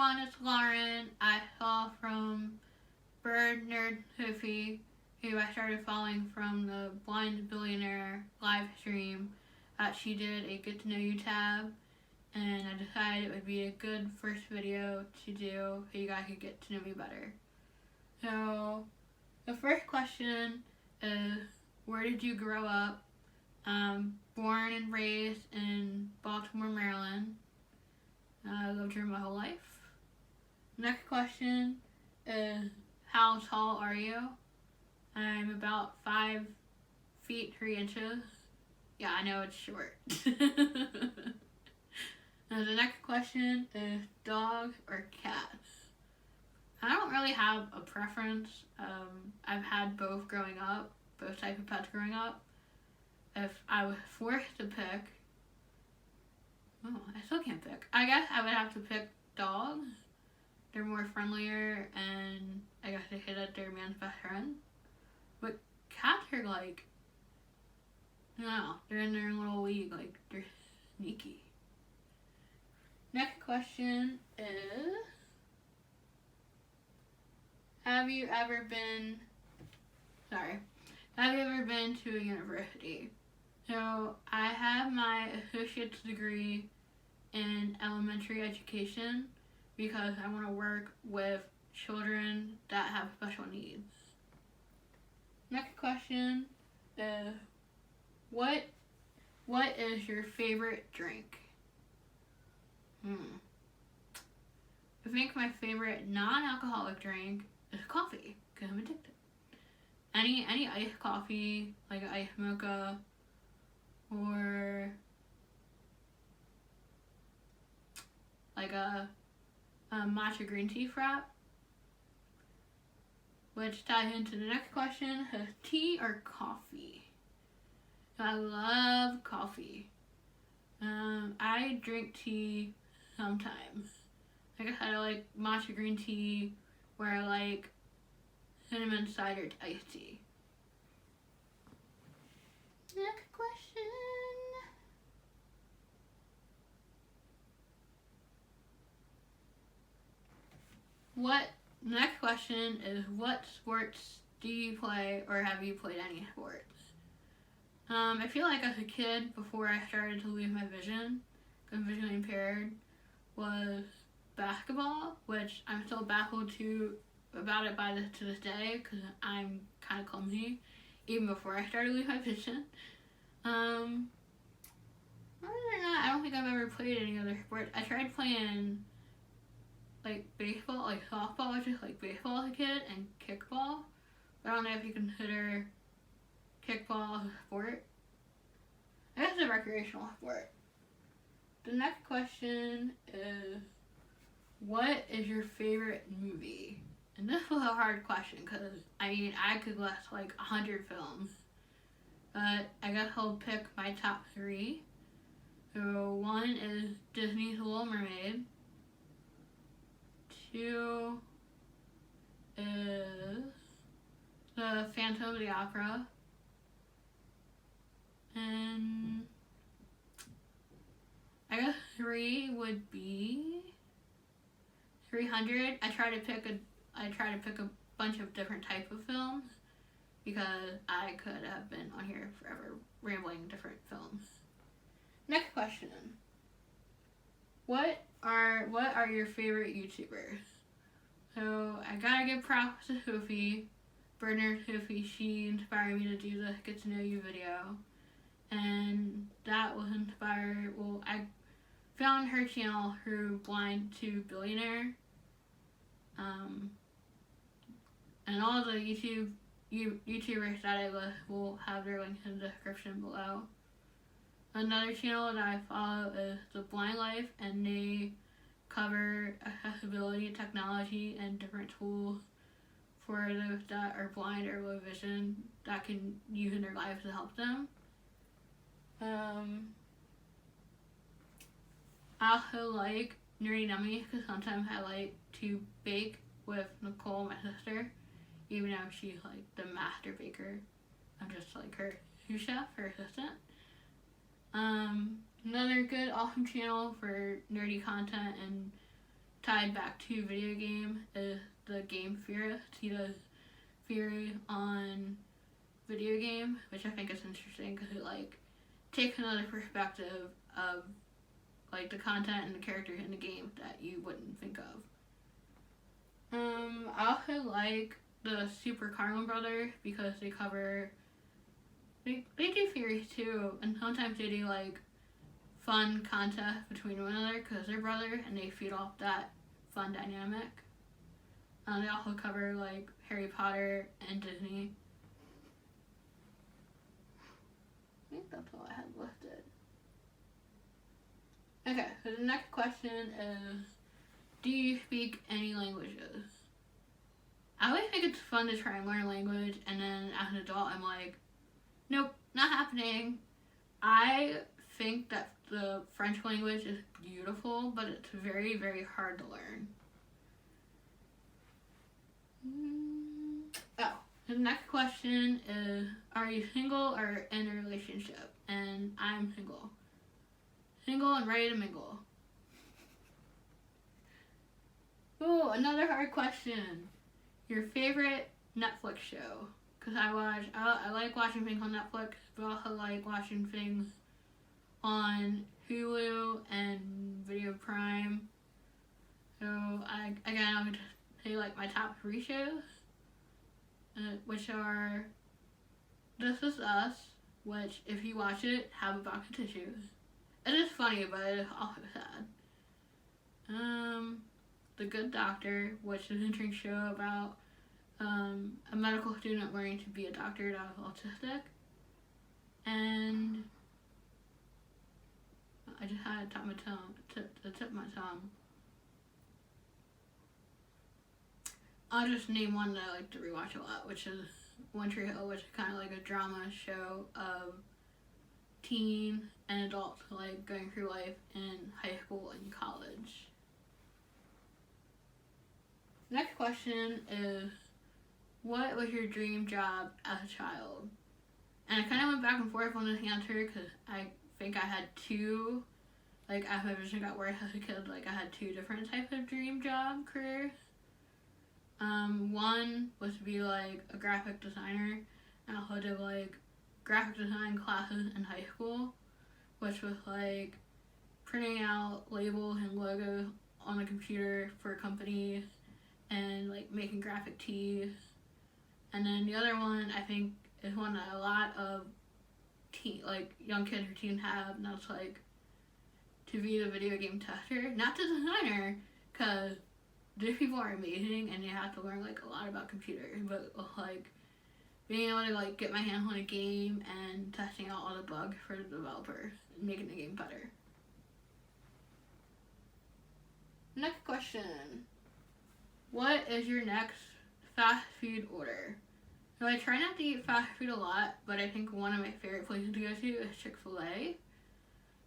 everyone, it's Lauren. I saw from Bird Nerd Sophie, who I started following from the Blind Billionaire live stream, that she did a Get to Know You tab, and I decided it would be a good first video to do so you guys could get to know me better. So, the first question is, where did you grow up? Born and raised in Baltimore, Maryland. I lived here my whole life. Next question is, how tall are you? I'm about 5 feet 3 inches. Yeah, I know it's short. Now the next question is, dog or cat? I don't really have a preference. I've had both growing up, both types of pets growing up. If I was forced to pick, I still can't pick. I guess I would have to pick dogs. They're more friendlier, and I guess they say that they're man's best friend. But cats are like, I don't know, they're in their little league, like, they're sneaky. Next question is, have you ever been to a university? So, I have my associate's degree in elementary education because I want to work with children that have special needs. Next question is, what is your favorite drink? I think my favorite non-alcoholic drink is coffee, because I'm addicted. Any iced coffee, like an iced mocha, or like a matcha green tea frap, which ties into the next question, tea or coffee? I love coffee. I drink tea sometimes. Like I said, I like matcha green tea, where I like cinnamon cider iced tea. Next question. Next question is, what sports do you play, or have you played any sports? I feel like as a kid, before I started to lose my vision, because I'm visually impaired, was basketball, which I'm still baffled about it to this day, because I'm kind of clumsy, even before I started to lose my vision. Other than that, I don't think I've ever played any other sport. I tried playing like baseball, like softball, which is like baseball as a kid, and kickball. But I don't know if you consider kickball a sport. I guess it's a recreational sport. The next question is, what is your favorite movie? And this was a hard question, because I could list like 100 films. But I guess I'll pick my top 3. So 1 is Disney's Little Mermaid. 2 is The Phantom of the Opera. And I guess 3 would be 300. I try to pick a bunch of different type of films, because I could have been on here forever rambling different films. Next question. What are your favorite YouTubers? So I gotta give props to Sophie, Bird Nerd Sophie. She inspired me to do the Get to Know You video. And that was inspired, I found her channel through Blind to Billionaire. And all the YouTubers that I list will have their links in the description below. Another channel that I follow is The Blind Life, and they cover accessibility, technology, and different tools for those that are blind or low vision that can use in their lives to help them. I also like Nerdy Nummies, because sometimes I like to bake with Nicole, my sister, even though she's like the master baker. I'm just like her sous chef, her assistant. Another good, awesome channel for nerdy content and tied back to video game is the game Fear. He does Fury on video game, which I think is interesting because it like takes another perspective of like the content and the characters in the game that you wouldn't think of. I also like the Super Carlin Brothers because they cover they do Fury too, and sometimes they do like fun contests between one another because they're brothers and they feed off that fun dynamic. They also cover like Harry Potter and Disney. I think that's all I had listed. Okay, so the next question is, do you speak any languages? I always think it's fun to try and learn a language, and then as an adult I'm like, nope, not happening. I think that the French language is beautiful, but it's very, very hard to learn. Oh, the next question is, are you single or in a relationship? And I'm single. Single and ready to mingle. Oh, another hard question. Your favorite Netflix show? Because I like watching things on Netflix, but I also like watching things on Hulu and Video Prime. So I would say like my top 3 shows, which are This Is Us, which if you watch it, have a box of tissues. It is funny, but it is also sad. The Good Doctor, which is an interesting show about a medical student learning to be a doctor that was autistic. And I just had the tip of my tongue. I'll just name one that I like to rewatch a lot, which is One Tree Hill, which is kind of like a drama show of teen and adults like going through life in high school and college. Next question is, what was your dream job as a child? And I kind of went back and forth on this answer because I think I had 2, like as my vision got worse as a kid, like I had 2 different types of dream job careers. One was to be like a graphic designer, and I also did like graphic design classes in high school, which was like printing out labels and logos on a computer for companies and like making graphic tees. And then the other one I think is one that a lot of young kids or teens have, and that's like to be the video game tester, not the designer, because these people are amazing and you have to learn like a lot about computers, but like being able to like get my hands on a game and testing out all the bugs for the developer and making the game better. Next question. What is your next fast food order? So I try not to eat fast food a lot, but I think one of my favorite places to go to is Chick-fil-A.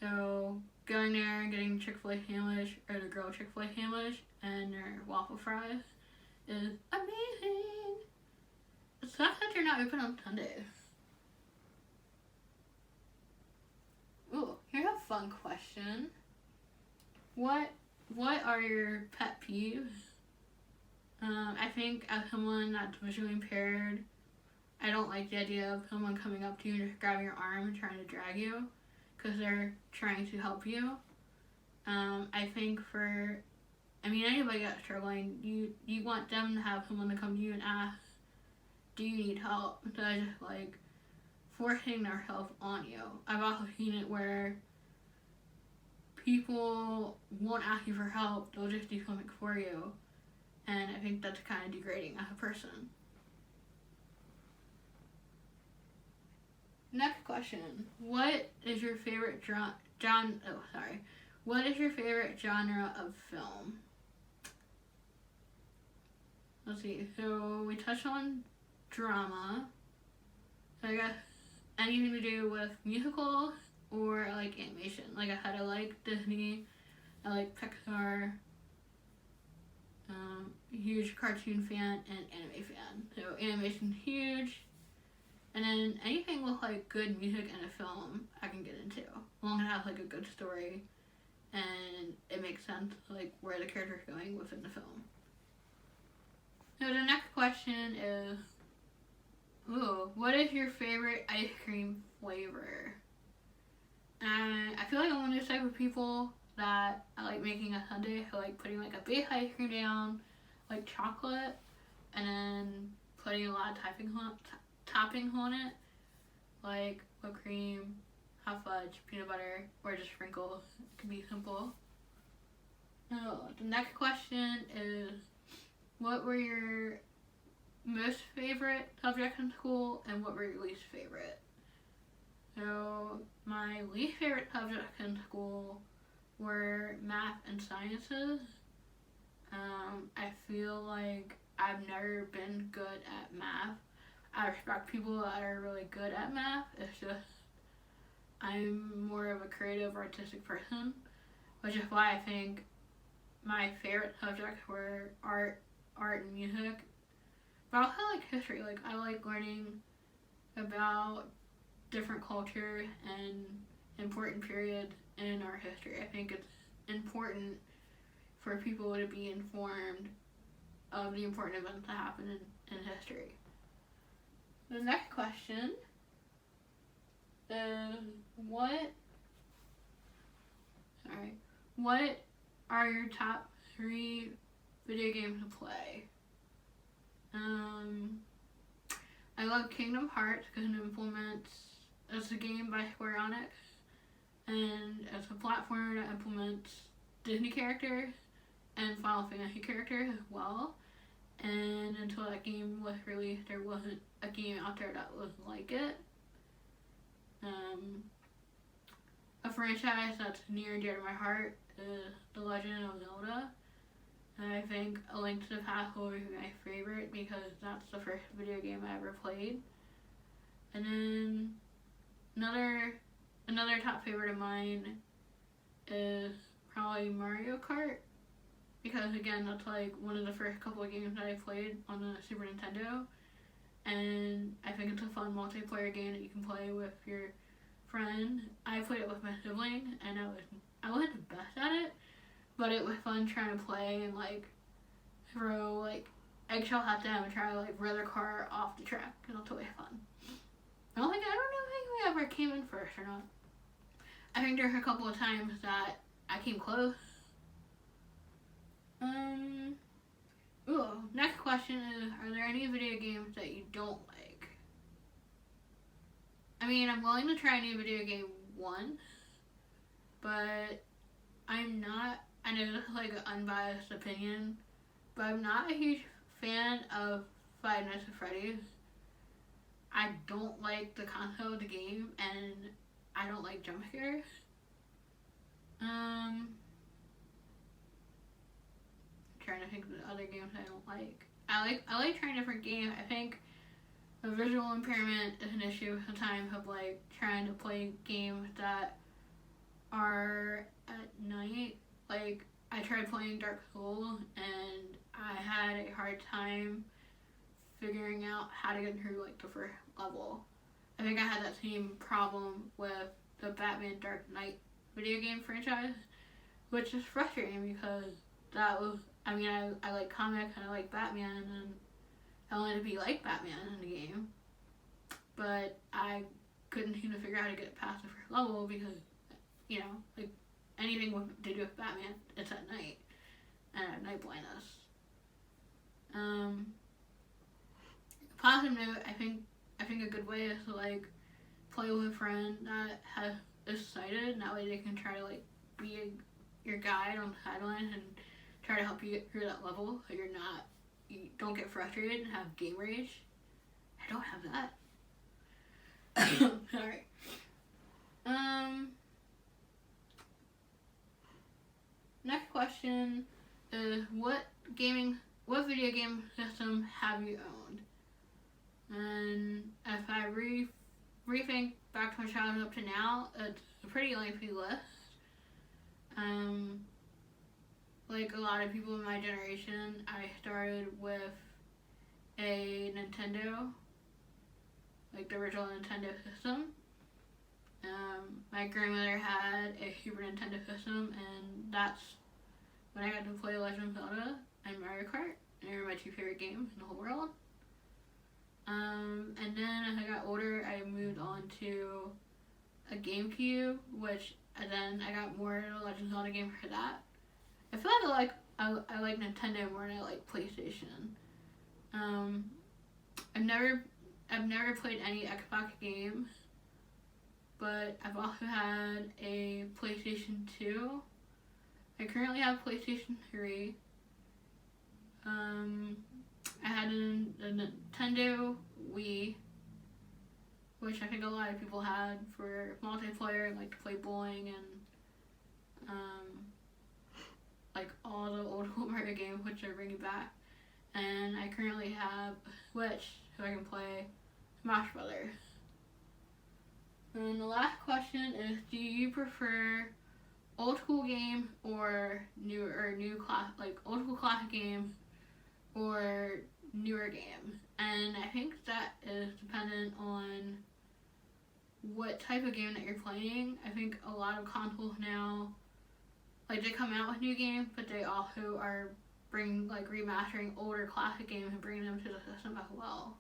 So going there and getting Chick-fil-A sandwich or the grilled Chick-fil-A sandwich and their waffle fries is amazing. It sucks that they're not open on Sundays. Ooh, here's a fun question. What are your pet peeves? I think as someone that's visually impaired, I don't like the idea of someone coming up to you and just grabbing your arm and trying to drag you because they're trying to help you. I think anybody that's struggling, you want them to have someone to come to you and ask, do you need help? Instead of just like forcing their help on you. I've also seen it where people won't ask you for help, they'll just do something for you. And I think that's kind of degrading as a person. Next question. What is your favorite What is your favorite genre of film? Let's see. So we touched on drama. So I guess anything to do with musicals or like animation. Like I said, I like Disney. I like Pixar. Huge cartoon fan and anime fan. So animation's huge. And then anything with like good music and a film I can get into. As long as it has like a good story and it makes sense like where the character's going within the film. So the next question is, what is your favorite ice cream flavor? And I feel like I'm one of those type of people that I like making a sundae. I like putting like a base ice cream down, like chocolate, and then putting a lot of toppings on it, like whipped cream, hot fudge, peanut butter, or just sprinkles. It can be simple. Now, the next question is, what were your most favorite subjects in school, and what were your least favorite? So, my least favorite subjects in school were math and sciences. I feel like I've never been good at math. I respect people that are really good at math. It's just I'm more of a creative, artistic person, which is why I think my favorite subjects were art and music. But I also like history. Like, I like learning about different culture and important periods in our history. I think it's important for people to be informed of the important events that happen in history. The next question is, what are your top 3 video games to play? I love Kingdom Hearts because it's a game by Square Enix, and it's a platformer that implements Disney characters and Final Fantasy characters as well. And until that game was released, there wasn't a game out there that was like it. A franchise that's near and dear to my heart is The Legend of Zelda. And I think A Link to the Past will be my favorite because that's the first video game I ever played. And then another top favorite of mine is probably Mario Kart. Because again, that's like one of the first couple of games that I played on the Super Nintendo. And I think it's a fun multiplayer game that you can play with your friend. I played it with my sibling, and I wasn't the best at it, but it was fun trying to play and like throw like eggshells at them and try to like run their car off the track. And it's always fun. I don't think we ever came in first or not. I think there's a couple of times that I came close. Next question is, are there any video games that you don't like? I mean, I'm willing to try a new video game once, but I know this is like an unbiased opinion, but I'm not a huge fan of Five Nights at Freddy's. I don't like the concept of the game, and I don't like jump scares. Trying to think of the other games I don't like. I like trying different games. I think a visual impairment is an issue sometimes of like trying to play games that are at night. Like, I tried playing Dark Souls and I had a hard time figuring out how to get through like the first level. I think I had that same problem with the Batman Dark Knight video game franchise, which is frustrating because that was, I mean, I like comics and I like Batman, and I wanted to be like Batman in the game, but I couldn't seem to figure out how to get past the first level because, you know, like anything to do with Batman, it's at night, and I have night blindness. Positive note, I think a good way is to like play with a friend that is sighted, and that way they can try to like be your guide on the sideline and try to help you get through that level so you don't get frustrated and have game rage. I don't have that. Sorry. Next question is, what video game system have you owned? And if I rethink back to my childhood up to now, it's a pretty lengthy list. Like a lot of people in my generation, I started with a Nintendo, like the original Nintendo system. My grandmother had a Super Nintendo system, and that's when I got to play Legend of Zelda and Mario Kart. And they were my two favorite games in the whole world. And then as I got older, I moved on to a GameCube, which and then I got more Legend of Zelda games for that. I feel like I like Nintendo more than I like PlayStation. I've never played any Xbox games, but I've also had a PlayStation 2. I currently have PlayStation 3. I had a Nintendo Wii, which I think a lot of people had for multiplayer, like to play bowling and like all the old Mario games, which are bringing back. And I currently have a Switch, so I can play Smash Brothers. And the last question is: do you prefer old school games or new class, like old school classic games or newer games? And I think that is dependent on what type of game that you're playing. I think a lot of consoles now, like, they come out with new games, but they also are remastering older classic games and bringing them to the system as well.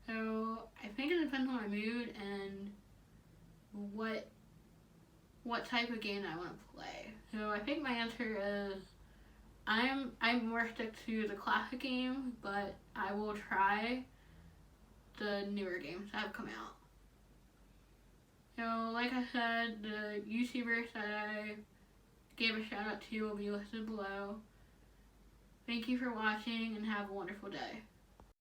So I think it depends on my mood and what type of game I want to play. So I think my answer is I'm more stick to the classic game, but I will try the newer games that have come out. So like I said, the YouTubers that I gave a shout out to will be listed below. Thank you for watching and have a wonderful day.